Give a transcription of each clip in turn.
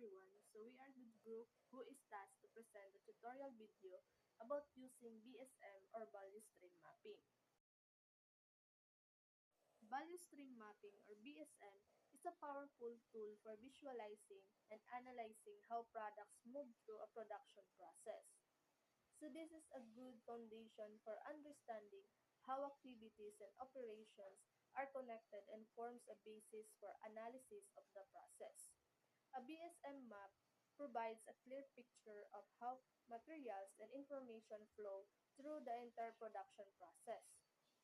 everyone. So we are the group who is tasked to present a tutorial video about using BSM or value stream mapping. Value stream mapping or BSM is a powerful tool for visualizing and analyzing how products move through a production process. So this is a good foundation for understanding how activities and operations are connected and forms a basis for analysis of the process. A BSM map provides a clear picture of how materials and information flow through the entire production process.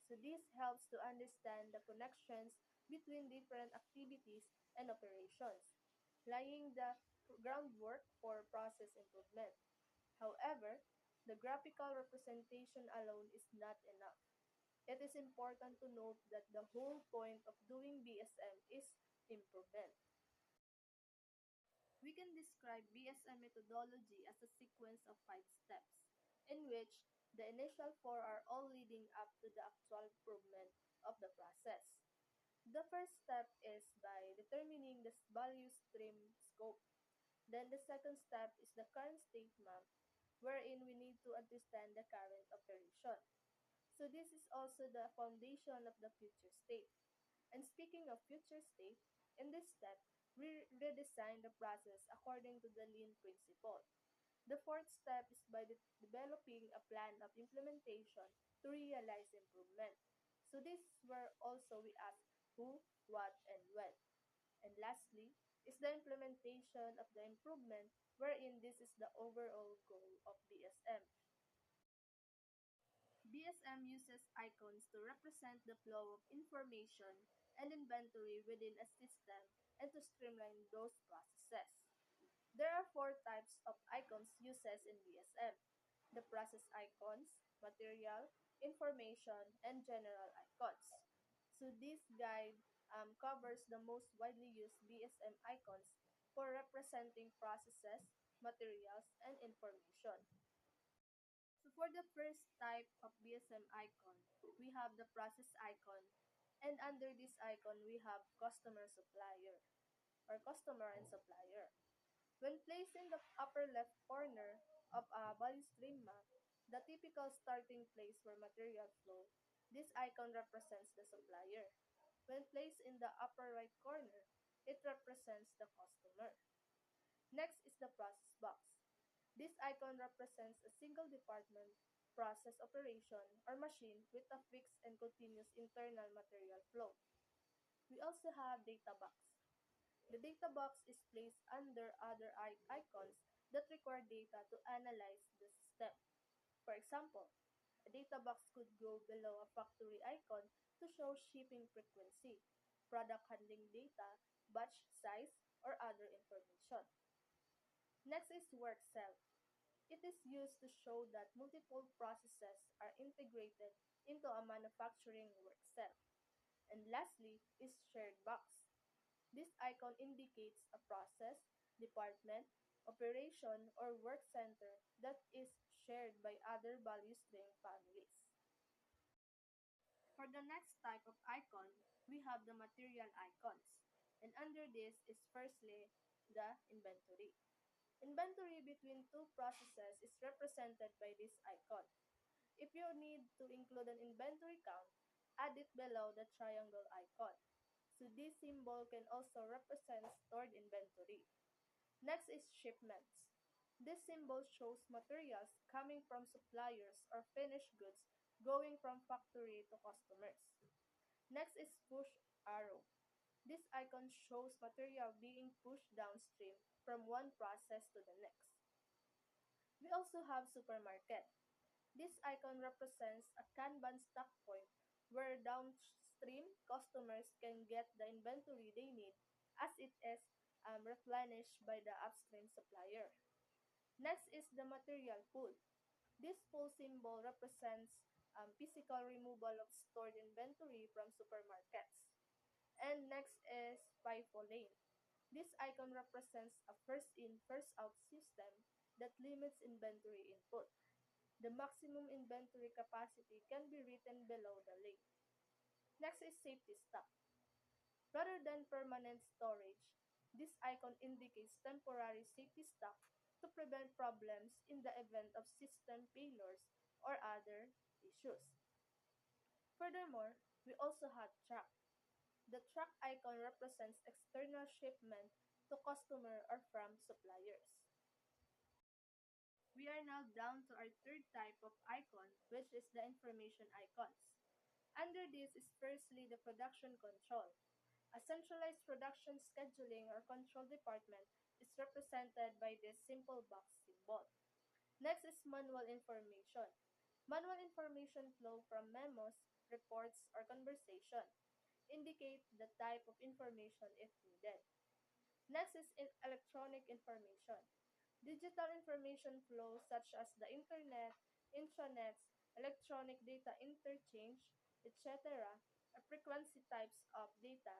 So this helps to understand the connections between different activities and operations, laying the groundwork for process improvement. However, the graphical representation alone is not enough. It is important to note that the whole point of doing BSM is improvement. We can describe BSM methodology as a sequence of 5 steps, in which the initial four are all leading up to the actual improvement of the process. The first step is by determining the value stream scope. Then the second step is the current state map, wherein we need to understand the current operation. So this is also the foundation of the future state. And speaking of future state, in this step, we redesign the process according to the lean principle. The fourth step is by developing a plan of implementation to realize improvement. So this is where also we ask who, what, and when. And lastly is the implementation of the improvement, wherein this is the overall goal of BSM. BSM uses icons to represent the flow of information and inventory within a system and to streamline those processes. There are four types of icons used in BSM: the process icons, material, information, and general icons. So this guide covers the most widely used BSM icons for representing processes, materials, and information. So for the first type of BSM icon, we have the process icon, and under this icon we have customer supplier or customer and supplier. When placed in the upper left corner of a value stream map, the typical starting place for material flow, this icon represents the supplier. When placed in the upper right corner, it represents the customer. Next is the process box. This icon represents a single department, process operation, or machine with a fixed and continuous internal material flow. We also have data box. The data box is placed under other icons that require data to analyze the system. For example, a data box could go below a factory icon to show shipping frequency, product handling data, batch size, or other information. Next is work cell. It is used to show that multiple processes are integrated into a manufacturing work cell. And lastly is shared box. This icon indicates a process, department, operation, or work center that is shared by other value stream families. For the next type of icon, we have the material icons. And under this is firstly the inventory. Inventory between two processes is represented by this icon. If you need to include an inventory count, add it below the triangle icon. So this symbol can also represent stored inventory. Next is shipments. This symbol shows materials coming from suppliers or finished goods going from factory to customers. Next is push arrow. This icon shows material being pushed downstream from one process to the next. We also have supermarket. This icon represents a Kanban stock point where downstream customers can get the inventory they need as it is replenished by the upstream supplier. Next is the material pool. This pool symbol represents physical removal of stored inventory from supermarkets. And next is FIFO lane. This icon represents a first in, first out system that limits inventory input. The maximum inventory capacity can be written below the link. Next is safety stock. Rather than permanent storage, This icon indicates temporary safety stock to prevent problems in the event of system failures or other issues. Furthermore, we also have track. The track icon represents external shipment to customer or from suppliers. We are now down to our third type of icon, which is the information icons. Under this is firstly the production control. A centralized production scheduling or control department is represented by this simple box symbol. Next is manual information. Manual information flow from memos, reports, or conversation. Indicate the type of information if needed. Next is electronic information. Digital information flow such as the internet, intranets, electronic data interchange, etc., are frequency types of data,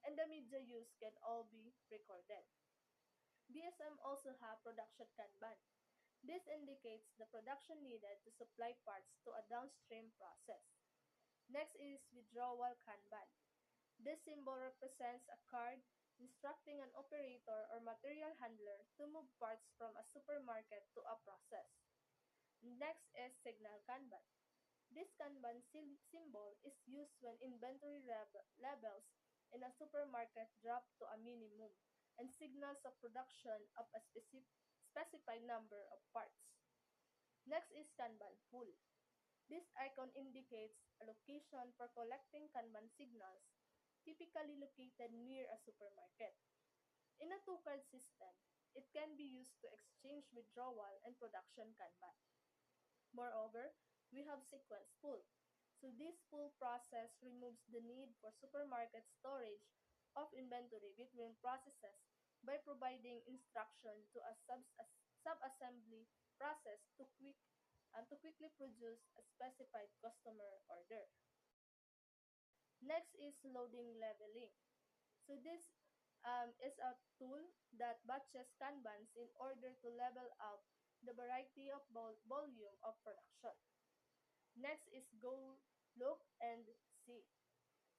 and the media used can all be recorded. BSM also have production Kanban. This indicates the production needed to supply parts to a downstream process. Next is withdrawal Kanban. This symbol represents a card instructing an operator or material handler to move parts from a supermarket to a process. Next is signal Kanban. This Kanban symbol is used when inventory levels in a supermarket drop to a minimum and signals of production of a specified number of parts. Next is Kanban full. This icon indicates a location for collecting Kanban signals, typically located near a supermarket. In a two-card system, it can be used to exchange withdrawal and production Kanban. Moreover, we have sequence pull. So this pull process removes the need for supermarket storage of inventory between processes by providing instruction to a sub-assembly process to quickly produce a specified customer order. Next is loading leveling. So this is a tool that batches Kanbans in order to level out the variety of volume of production. Next is go, look, and see.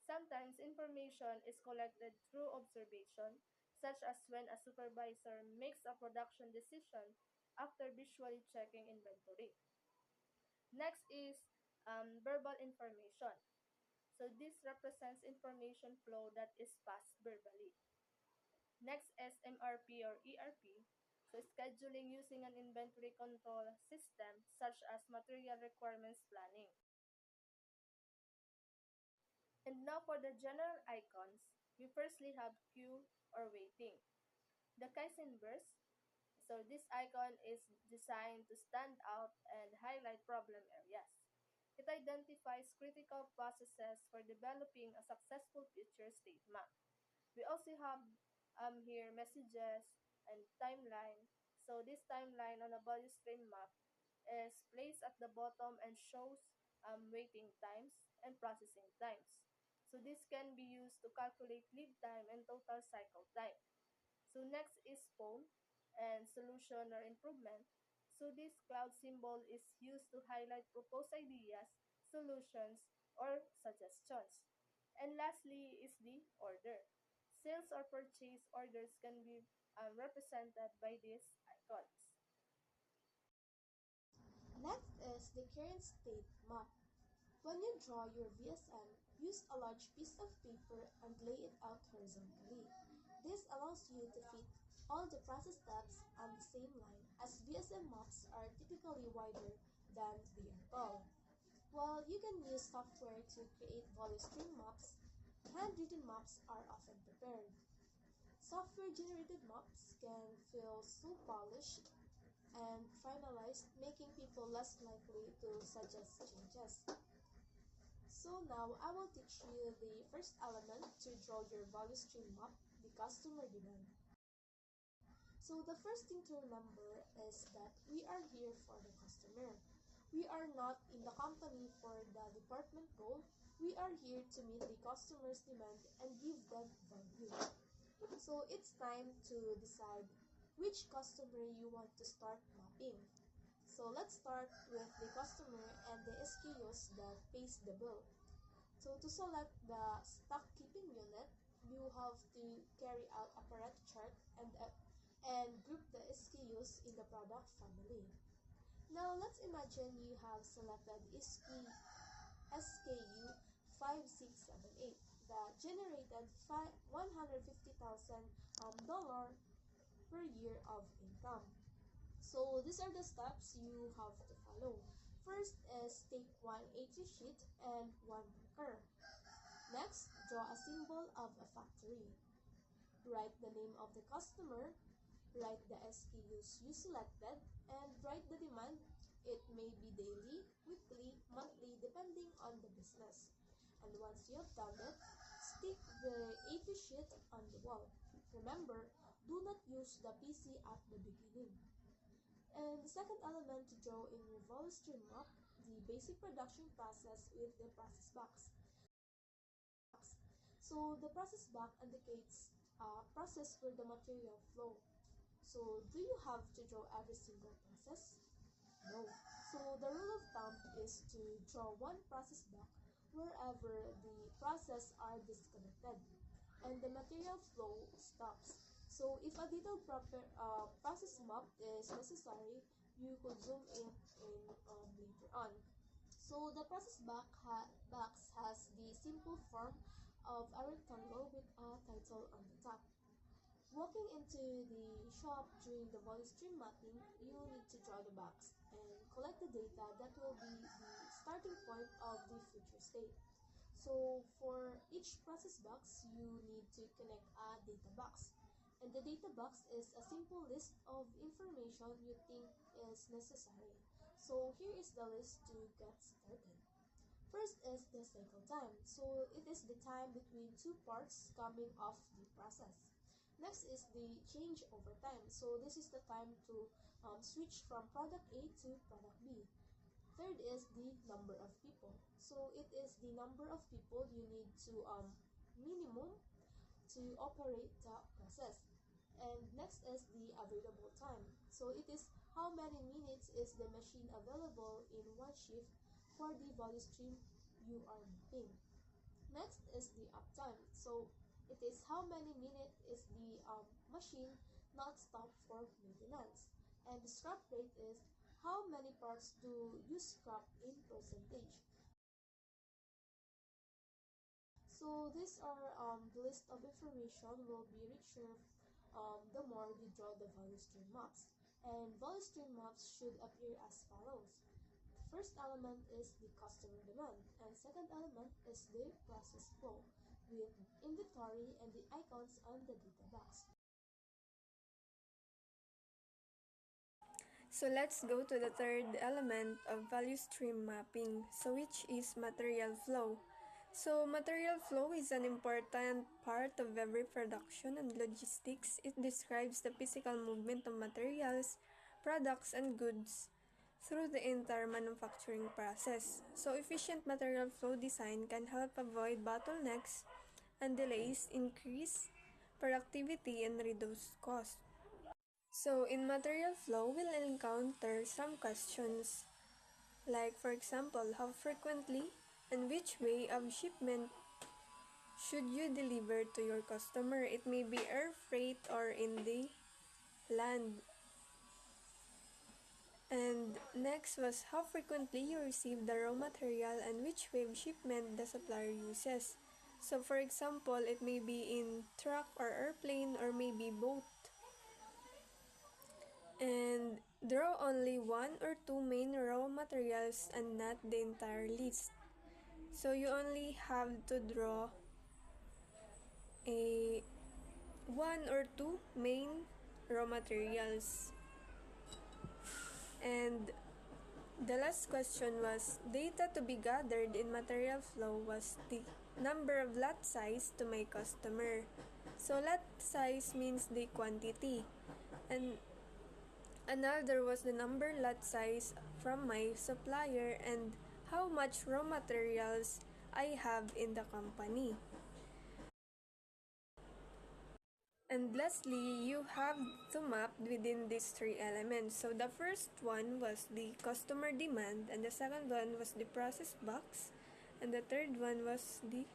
Sometimes information is collected through observation, such as when a supervisor makes a production decision after visually checking inventory. Next is verbal information. So this represents information flow that is passed verbally. Next is MRP or ERP. So scheduling using an inventory control system such as material requirements planning. And now for the general icons, we firstly have queue or waiting. The Kaizen burst. So this icon is designed to stand out and highlight problem areas. It identifies critical processes for developing a successful future state map. We also have here messages and timeline. So this timeline on a value stream map is placed at the bottom and shows waiting times and processing times. So this can be used to calculate lead time and total cycle time. So next is phone and solution or improvement. So this cloud symbol is used to highlight proposed ideas, solutions, or suggestions. And lastly is the order. Sales or purchase orders can be represented by these icons. Next is the current state map. When you draw your VSM, use a large piece of paper and lay it out horizontally. This allows you to fit all the process steps on the same line, as VSM maps are typically wider than they are tall. While you can use software to create value stream maps, handwritten maps are often prepared. Software-generated maps can feel so polished and finalized, making people less likely to suggest changes. So now I will teach you the first element to draw your value stream map, the customer demand. So the first thing to remember is that we are here for the customer. We are not in the company for the department goal. We are here to meet the customer's demand and give them value. So it's time to decide which customer you want to start mapping. So let's start with the customer and the SKUs that pays the bill. So to select the stock keeping unit, you have to carry out a correct chart and group the SKUs in the product family. Now let's imagine you have selected SKU 5678 that generated $150,000 per year of income. So these are the steps you have to follow. First is take one A3 sheet and one marker. Next, draw a symbol of a factory. Write the name of the customer, write the SKUs you selected, and write the demand. It may be daily, weekly, monthly, depending on the business. And once you have done it, stick the A2 sheet on the wall. Remember, do not use the PC at the beginning. And the second element to draw in your VoluStream map, the basic production process with the process box. So the process box indicates a process where the material flow. So do you have to draw every single process? No. So the rule of thumb is to draw one process block wherever the process are disconnected and the material flow stops. So if a detailed process map is necessary, you could zoom in later on. So the process box has the simple form of a rectangle with a title on the top. Walking into the shop during the VoluStream mapping, you need to draw the box and collect the data that will be the starting point of the future state. So for each process box, you need to connect a data box. And the data box is a simple list of information you think is necessary. So here is the list to get started. First is the cycle time. So it is the time between two parts coming off the process. Next is the change over time. So this is the time to switch from product A to product B. Third is the number of people. So it is the number of people you need to minimum to operate the process. And next is the available time. So it is how many minutes is the machine available in one shift for the VoluStream you are mapping. Next is the uptime. So it is how many minutes is the machine not stop for maintenance. And the scrap rate is how many parts do you scrap in percentage. So these are the list of information will be richer the more you draw the VoluStream maps. And VoluStream maps should appear as follows. First element is the customer demand, and second element is the process flow with inventory and the icons on the data box. So let's go to the third element of VoluStream mapping, so which is material flow. So material flow is an important part of every production and logistics. It describes the physical movement of materials, products, and goods through the entire manufacturing process. So efficient material flow design can help avoid bottlenecks and delays, increase productivity, and reduce cost. So in material flow, we'll encounter some questions like, for example, how frequently and which way of shipment should you deliver to your customer? It may be air freight or in the land. And next was how frequently you receive the raw material and which way of shipment the supplier uses. So for example, it may be in truck or airplane or maybe boat. And draw only one or two main raw materials and not the entire list. So you only have to draw a one or two main raw materials. And the last question was data to be gathered in material flow was the number of lot size to my customer. So lot size means the quantity, and another was the number lot size from my supplier and how much raw materials I have in the company. And lastly, you have to map within these three elements. So the first one was the customer demand, and the second one was the process box, and the third one was the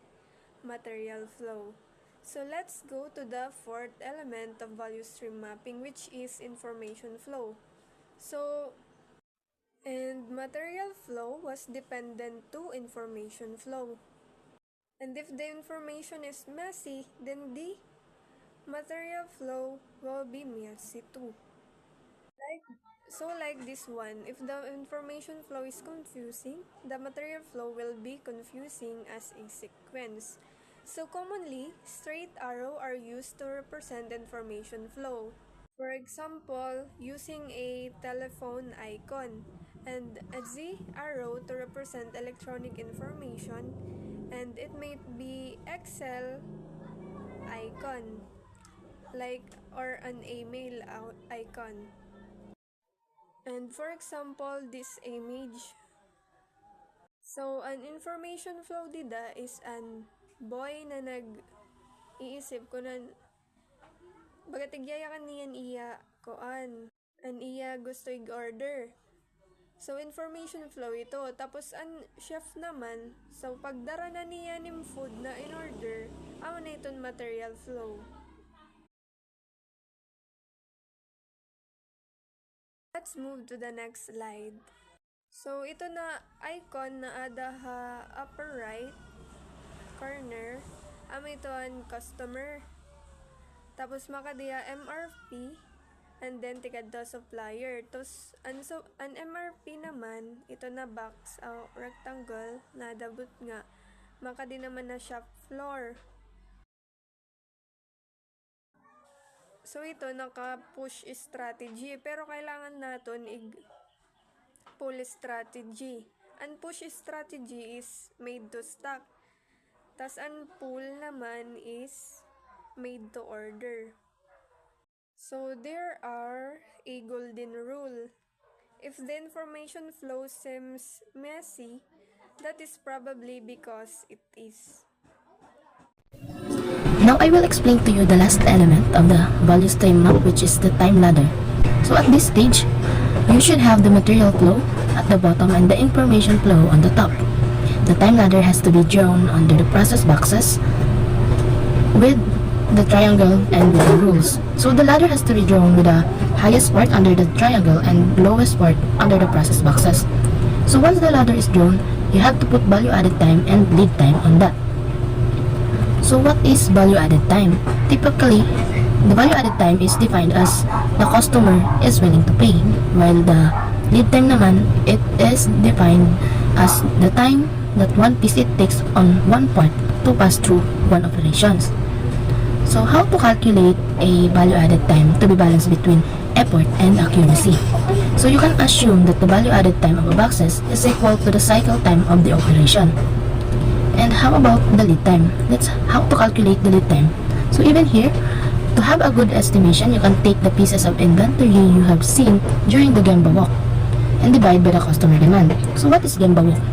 material flow. So let's go to the fourth element of value stream mapping, which is information flow. And material flow was dependent to information flow. And if the information is messy, then the material flow will be messy too. Like this one, if the information flow is confusing, the material flow will be confusing as a sequence. So commonly, straight arrow are used to represent information flow. For example, using a telephone icon and a Z arrow to represent electronic information, and it may be Excel icon or an email icon. And for example, this image. So, an information flow dida is an boy na nag-iisip ko na bagatigyaya ka niyan iya koan. An iya gusto i-order. So, information flow ito. Tapos, an chef naman, so pagdara na niya nim food na in-order, amo na iton material flow. Let's move to the next slide. So, ito na icon na ada ha upper right corner. Amo ito ang customer. Tapos, makadiya MRP. And then, tikad to supplier. Tapos, an MRP naman, ito na box, rectangle, na dabut nga. Makadi naman na shop floor. So, ito, naka-push strategy. Pero, kailangan natin pull strategy. Ang push strategy is made to stock. Tas, ang pull naman is made to order. So, there are a golden rule. If the information flow seems messy, that is probably because it is. Now I will explain to you the last element of the value stream map, which is the time ladder. So at this stage, you should have the material flow at the bottom and the information flow on the top. The time ladder has to be drawn under the process boxes with the triangle and with the rules. So the ladder has to be drawn with the highest part under the triangle and lowest part under the process boxes. So once the ladder is drawn, you have to put value added time and lead time on that. So what is value added time? Typically, the value added time is defined as the customer is willing to pay, while the lead time naman, it is defined as the time that one piece it takes on one part to pass through one operations. So how to calculate a value added time to be balanced between effort and accuracy? So you can assume that the value added time of a boxes is equal to the cycle time of the operation. And how about the lead time? Let's how to calculate the lead time. So even here, to have a good estimation, you can take the pieces of inventory you have seen during the Gemba walk and divide by the customer demand. So what is Gemba walk?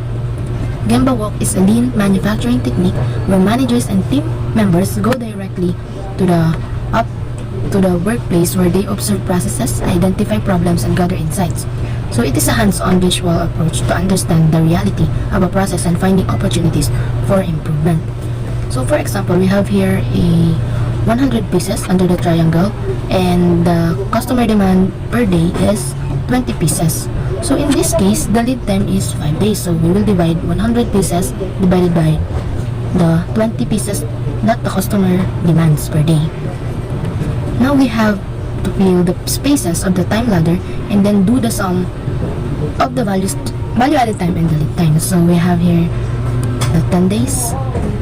Gemba walk is a lean manufacturing technique where managers and team members go directly to the workplace where they observe processes, identify problems, and gather insights. So it is a hands-on visual approach to understand the reality of a process and finding opportunities for improvement. So for example, we have here a 100 pieces under the triangle and the customer demand per day is 20 pieces. So in this case, the lead time is 5 days. So we will divide 100 pieces divided by the 20 pieces that the customer demands per day. Now we have to fill the spaces of the time ladder and then do the sum of the value added time and the lead time. So we have here the 10 days,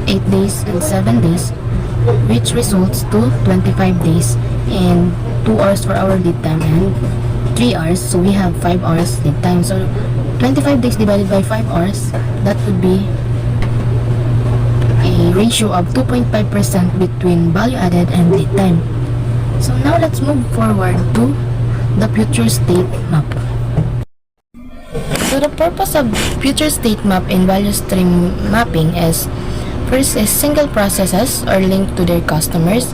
8 days, and 7 days, which results to 25 days and 2 hours for our lead time and 3 hours. So we have 5 hours lead time. So 25 days divided by 5 hours, that would be a ratio of 2.5% between value added and lead time. So now let's move forward to the future state map. So the purpose of future state map in value stream mapping is first is single processes are linked to their customers,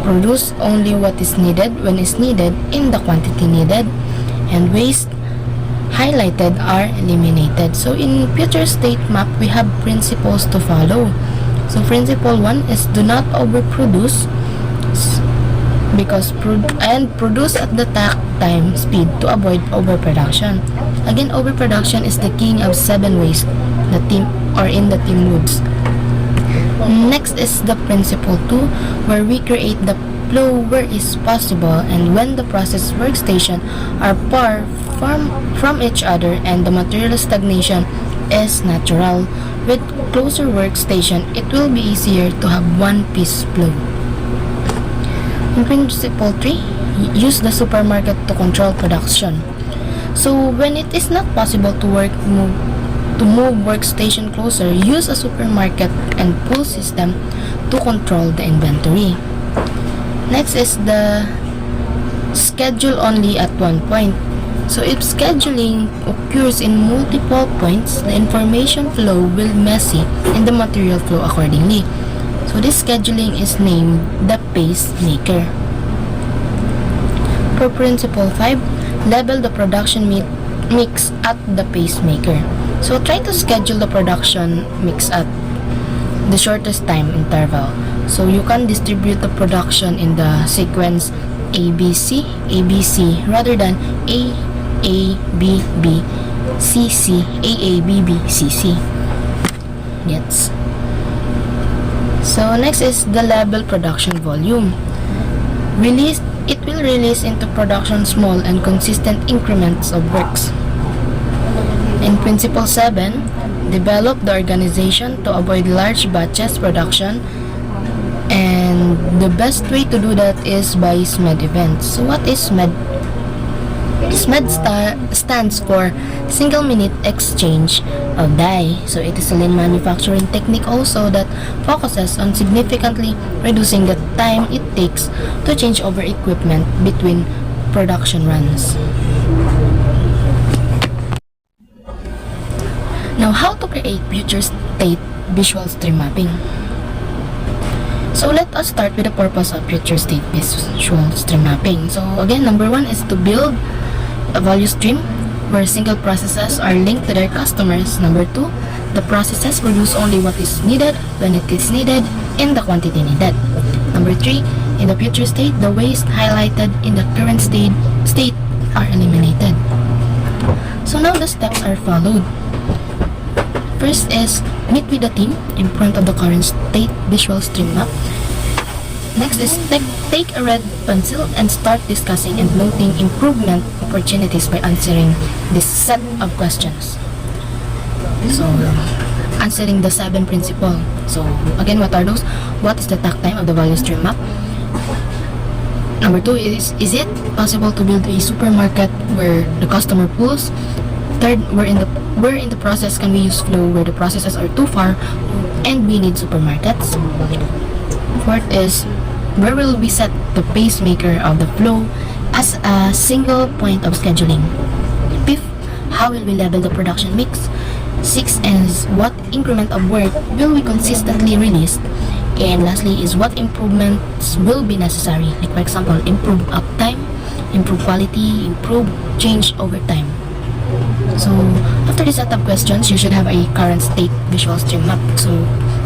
produce only what is needed when is needed in the quantity needed, and waste highlighted are eliminated. So in future state map, we have principles to follow. So principle 1 is do not overproduce and produce at the takt time speed to avoid overproduction. Again, overproduction is the king of 7 ways the team or in the team woods. Next is the principle 2, where we create the flow where is possible and when the process workstation are far from each other and the material stagnation is natural. With closer workstation, it will be easier to have one piece flow. In principle 3, use the supermarket to control production. So when it is not possible to move workstation closer, use a supermarket and pull system to control the inventory. Next is the schedule only at one point. So if scheduling occurs in multiple points, the information flow will messy and the material flow accordingly. So this scheduling is named the pacemaker. For principle 5, level the production mix at the pacemaker. So try to schedule the production mix at the shortest time interval. So you can distribute the production in the sequence ABC, ABC rather than AABB, CC, AABB, CC. Gets? So next is the level production volume. It will release into production small and consistent increments of works. In principle 7, develop the organization to avoid large batches production, and the best way to do that is by SMED events. So what is SMED? SMED stands for single minute exchange of die. So it is a lean manufacturing technique also that focuses on significantly reducing the time it takes to change over equipment between production runs. Now, how to create future state visual stream mapping? So let us start with the purpose of future state visual stream mapping. So again, number 1 is to build a value stream where single processes are linked to their customers. Number 2, the processes produce only what is needed when it is needed in the quantity needed. Number 3, in the future state, the waste highlighted in the current state are eliminated. So now the steps are followed. First is meet with the team in front of the current state visual stream map. Next is take a red pencil and start discussing and noting improvement opportunities by answering this set of questions. So, answering the 7 principle. So, again, what are those? What is the takt time of the value stream map? Number 2 is it possible to build a supermarket where the customer pulls? Third, where in the process can we use flow where the processes are too far and we need supermarkets? Fourth is, where will we set the pacemaker of the flow as a single point of scheduling? Fifth, how will we level the production mix? Sixth is, what increment of work will we consistently release? And lastly is, what improvements will be necessary? Like for example, improve uptime, improve quality, improve change over time. So, after this set of questions, you should have a current state visual stream map. So,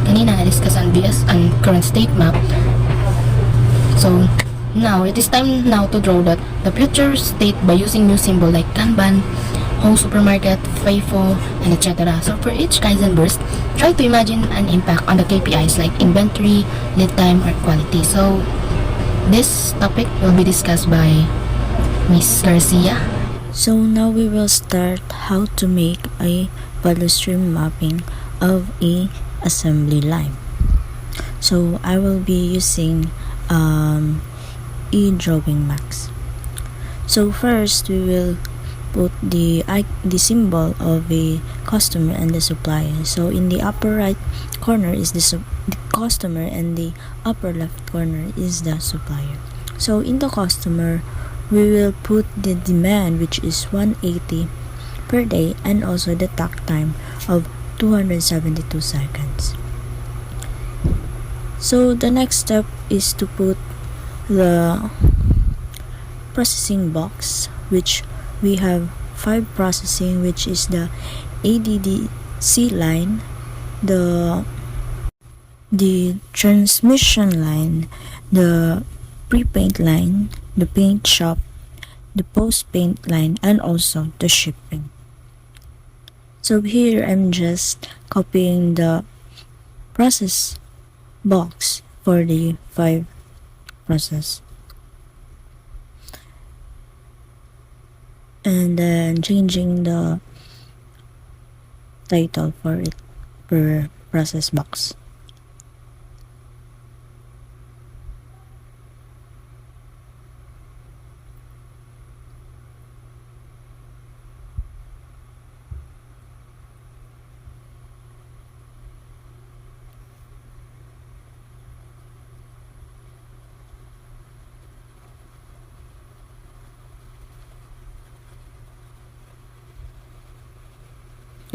kanina na-discuss ang BS and current state map. So, now, it is time now to draw the future state by using new symbol like Kanban, home supermarket, FIFO, and etc. So, for each Kaizen burst, try to imagine an impact on the KPIs like inventory, lead time, or quality. So, this topic will be discussed by Ms. Garcia. So now we will start how to make a value stream mapping of a assembly line. So I will be using eDrawing Max. So first we will put the symbol of a customer and the supplier. So in the upper right corner is the customer and the upper left corner is the supplier. So in the customer, we will put the demand, which is 180 per day, and also the takt time of 272 seconds. So the next step is to put the processing box, which we have 5 processing, which is the ADDC line, the the transmission line, the pre-paint line, the paint shop, the post-paint line, and also the shipping. So here I'm just copying the process box for the 5 process, and then changing the title for it per process box.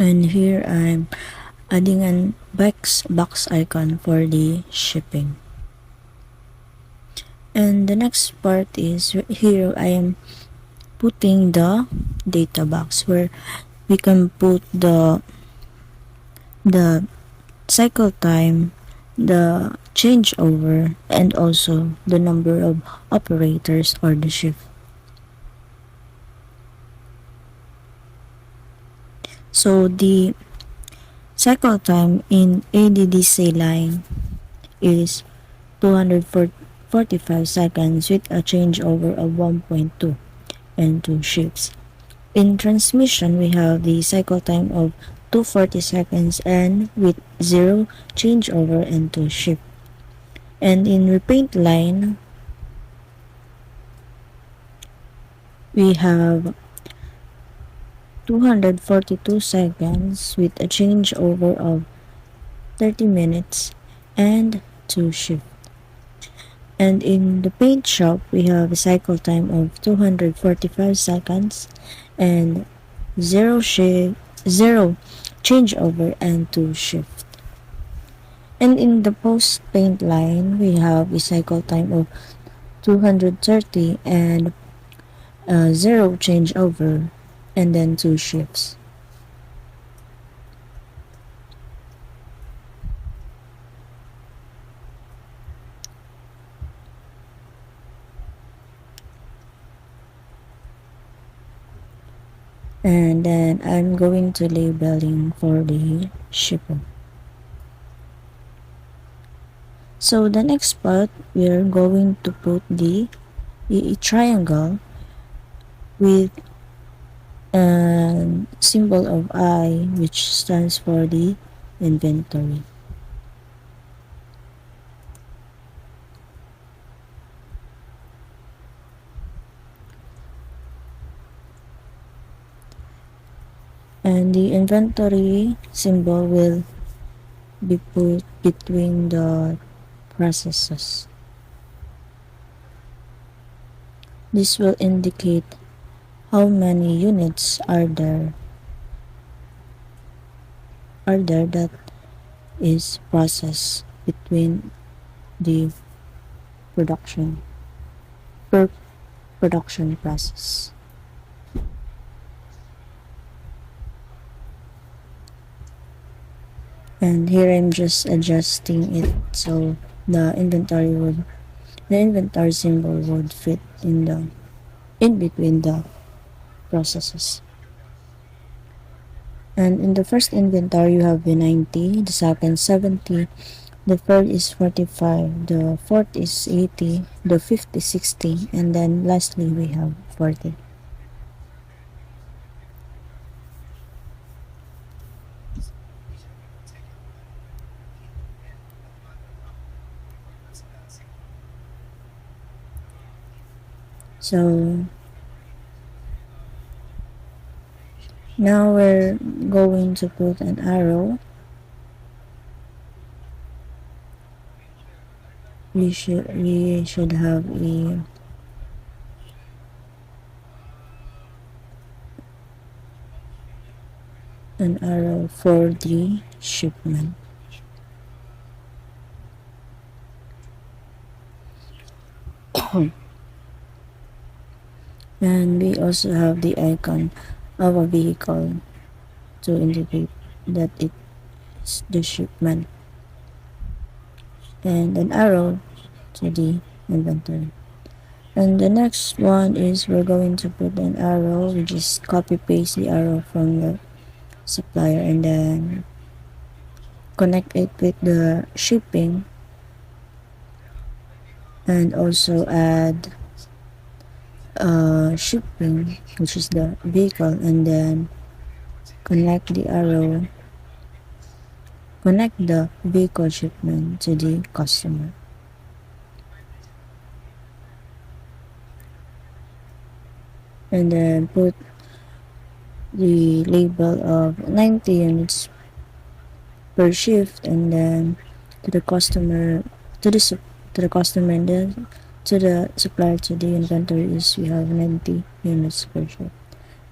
And here I'm adding an box icon for the shipping. And the next part is here I am putting the data box where we can put the cycle time, the changeover, and also the number of operators or the shift. So the cycle time in ADDC line is 245 seconds with a changeover of 1.2 and 2 shifts. In transmission, we have the cycle time of 240 seconds and with 0 changeover and 2 shift. And in repaint line, we have 242 seconds with a changeover of 30 minutes and 2 shifts. And in the paint shop, we have a cycle time of 245 seconds and 0 changeover and 2 shift. And in the post paint line, we have a cycle time of 230 and 0 changeover and then 2 shifts. And then I'm going to labeling for the shipper. So the next part, we're going to put the triangle with a symbol of I, which stands for the inventory. And the inventory symbol will be put between the processes. This will indicate how many units are there that is processed between the production per production process. And here I'm just adjusting it so the inventory symbol would fit in between the processes. And in the first inventory you have the 90, the second 70, the third is 45, the fourth is 80, the fifth is 60, and then lastly we have 40. So now we're going to put an arrow. We should have an arrow for the shipment. And we also have the icon of a vehicle to indicate that it is the shipment. and an arrow to the inventory. And the next one is we're going to put an arrow. We just copy paste the arrow from the supplier and then connect it with the shipping, and also add shipping, which is the vehicle, and then connect the arrow, connect the vehicle shipment to the customer. And then put the label of 90 units per shift, and then to the customer, to the customer, and then to the supplier, to the inventory is we have 90 units per shift.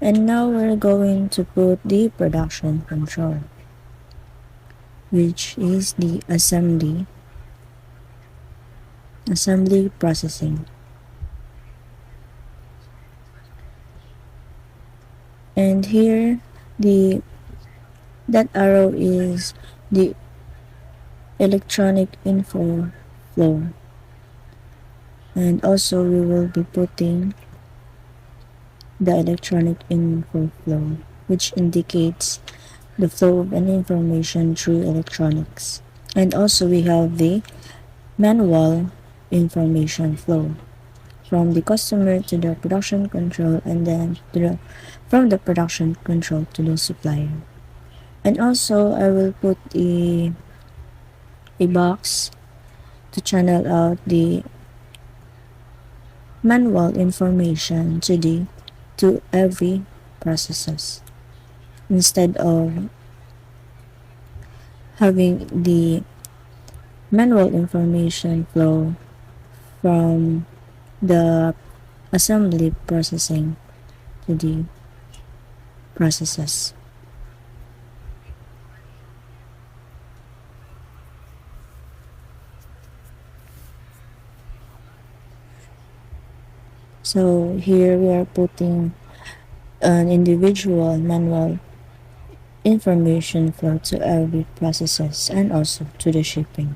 And now we're going to put the production control, which is the assembly processing. And here that arrow is the electronic info flow, and also we will be putting the electronic info flow, which indicates the flow of any information through electronics. And also we have the manual information flow from the customer to the production control, and then from the production control to the supplier. And also I will put a box to channel out the manual information to every processes, instead of having the manual information flow from the assembly processing to the processes. So here we are putting an individual manual information flow to every processes and also to the shipping.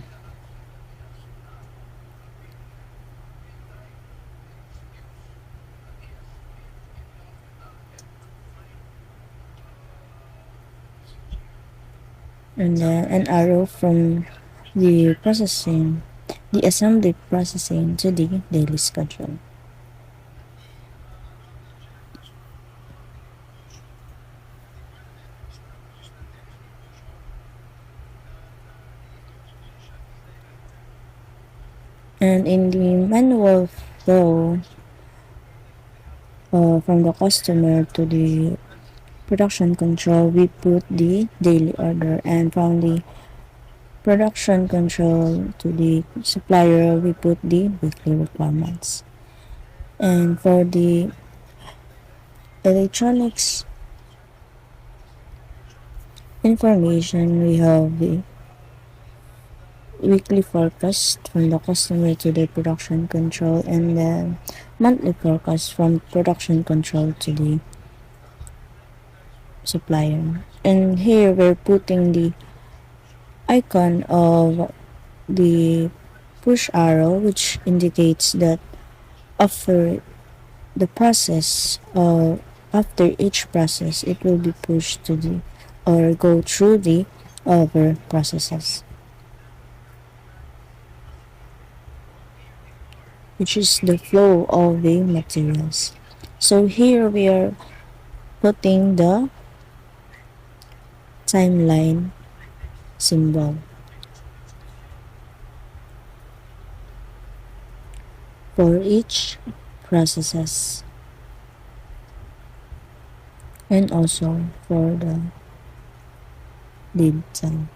And then an arrow from the assembly processing to the daily schedule. And in the manual flow from the customer to the production control, we put the daily order, and from the production control to the supplier, we put the weekly requirements. And for the electronics information, we have the weekly forecast from the customer to the production control, and then monthly forecast from production control to the supplier. And here we're putting the icon of the push arrow, which indicates that after the process, or after each process, it will be pushed to the or go through the other processes, which is the flow of the materials. So here we are putting the timeline symbol for each processes, and also for the lead time.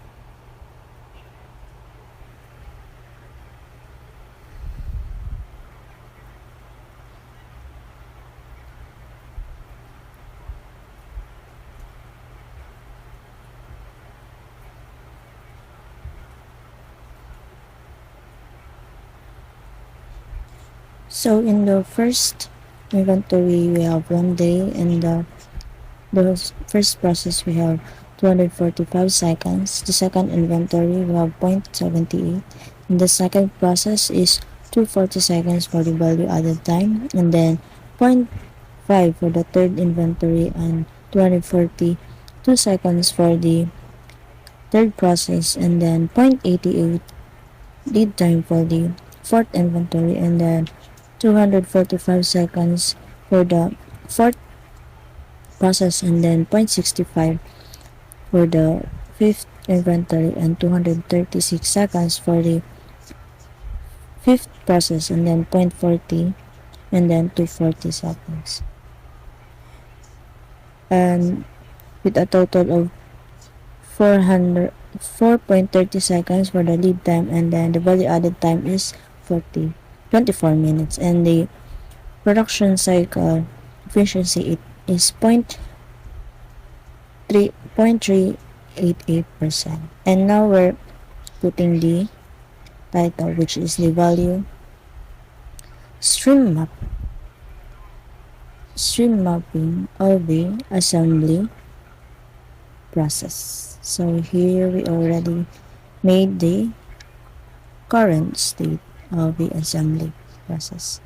So in the first inventory, we have 1 day, and the first process we have 245 seconds. The second inventory we have 0.78, And the second process is 240 seconds for the value added time, and then zero point 0.5 for the third inventory, and 242 seconds for the third process, and then 0.88 lead time for the fourth inventory, and then 245 seconds for the fourth process, and then 0.65 for the fifth inventory, and 236 seconds for the fifth process, and then 0.40, and then 240 seconds. And with a total of 4.30 seconds for the lead time, and then the value added time is 24 minutes, and the production cycle efficiency is 0.388%. And now we're putting the title, which is the value stream mapping of the assembly process. So here we already made the current state of the assembly process.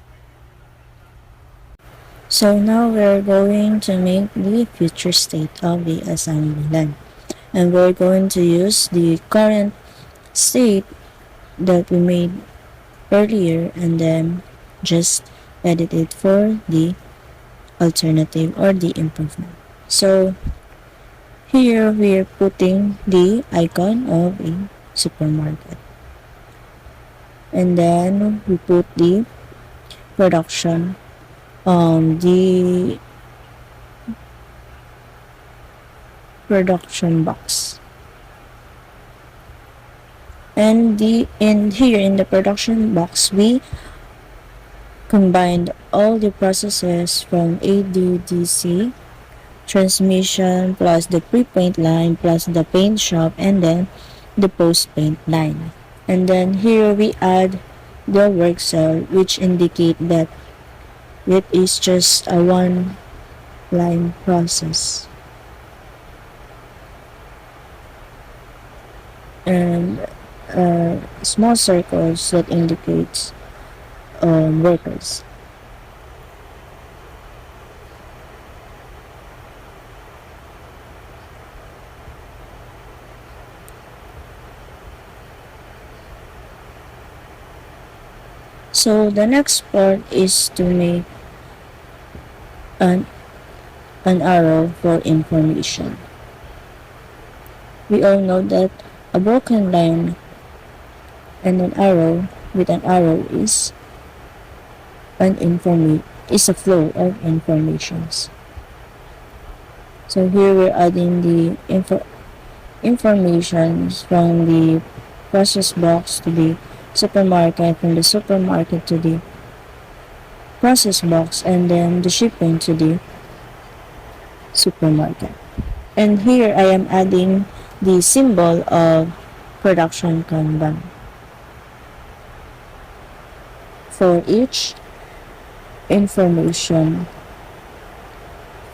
So now we're going to make the future state of the assembly line, and we're going to use the current state that we made earlier, and then just edit it for the alternative or the improvement. So here we are putting the icon of a supermarket, and then we put the production the production box, and here in the production box we combined all the processes from ADDC transmission plus the pre-paint line plus the paint shop, and then the post-paint line. And then here we add the work cell, which indicate that it is just a one line process, and small circles that indicates workers. So the next part is to make an arrow for information. We all know that a broken line and an arrow with an arrow is a flow of informations. So here we're adding the informations from the process box to the supermarket, from the supermarket to the process box, and then the shipping to the supermarket. And here I am adding the symbol of production Kanban for each information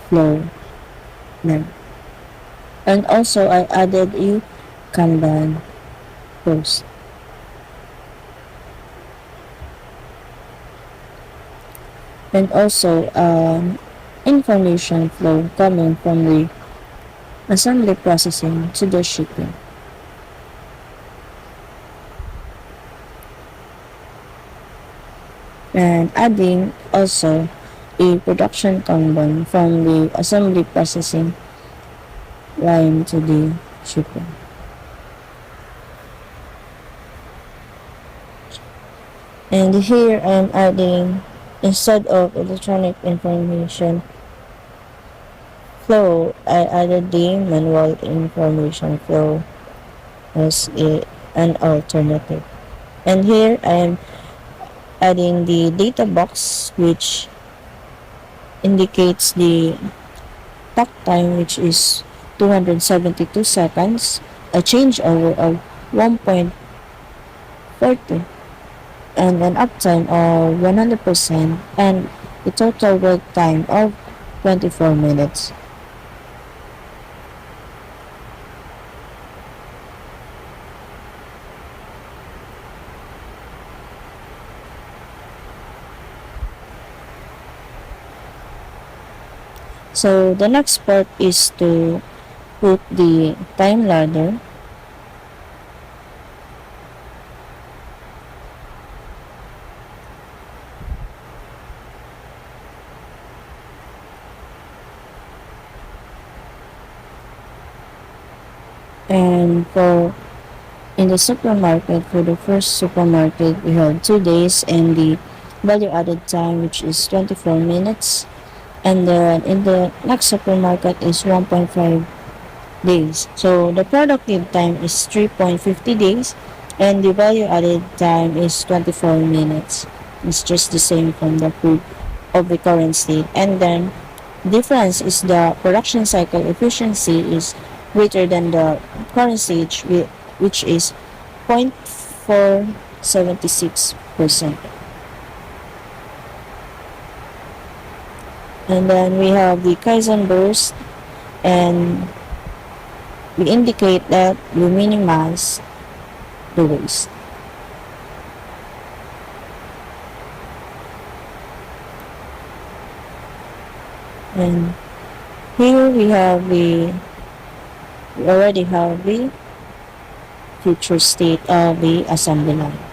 flow line. And also I added a Kanban post. And also information flow coming from the assembly processing to the shipping. And adding also a production Kanban from the assembly processing line to the shipping. And here I'm adding, instead of electronic information flow, I added the manual information flow as an alternative. And here I am adding the data box, which indicates the takt time, which is 272 seconds, a changeover of 1.40, and an uptime of 100%, and a total work time of 24 minutes. So the next part is to put the time ladder. And for in the supermarket, for the first supermarket, we have 2 days and the value added time, which is 24 minutes. And then in the next supermarket is 1.5 days. So the productive time is 3.50 days and the value added time is 24 minutes. It's just the same from the proof of the current state. And then difference is the production cycle efficiency is greater than the current stage, which is 0.476%. And then we have the Kaizen burst, and we indicate that we minimize the waste. And here we already have the future state of the assembly line.